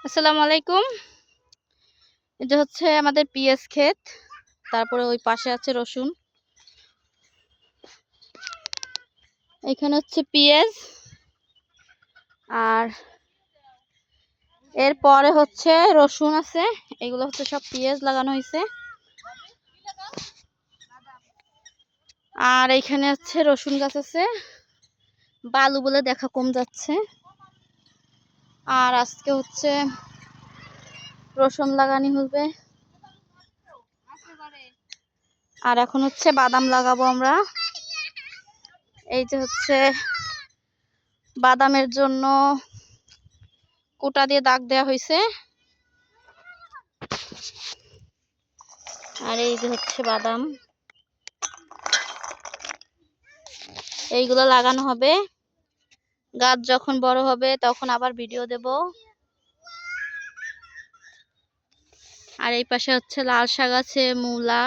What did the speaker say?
আসসালামু আলাইকুম। এটা হচ্ছে আমাদের পিএস ক্ষেত। তারপরে ওই পাশে আছে রসুন। এখানে হচ্ছে পিএস, আর এরপরে হচ্ছে রসুন আছে। এগুলো হচ্ছে সব পিএস লাগানো হয়েছে। আর এখানে হচ্ছে রসুন গাছ আছে, বালু বলে দেখা কম যাচ্ছে। আর আজকে হচ্ছে রসুন লাগানি হবে। আর এখন হচ্ছে বাদাম লাগাবো আমরা। এই যে হচ্ছে বাদামের জন্য কুটা দিয়ে দাগ দেওয়া হয়েছে। আর এই যে হচ্ছে বাদাম, এইগুলো লাগানো হবে। গাছ যখন বড় হবে তখন আবার ভিডিও দেব। আর এই পাশে হচ্ছে লাল শাক আছে, মূলা।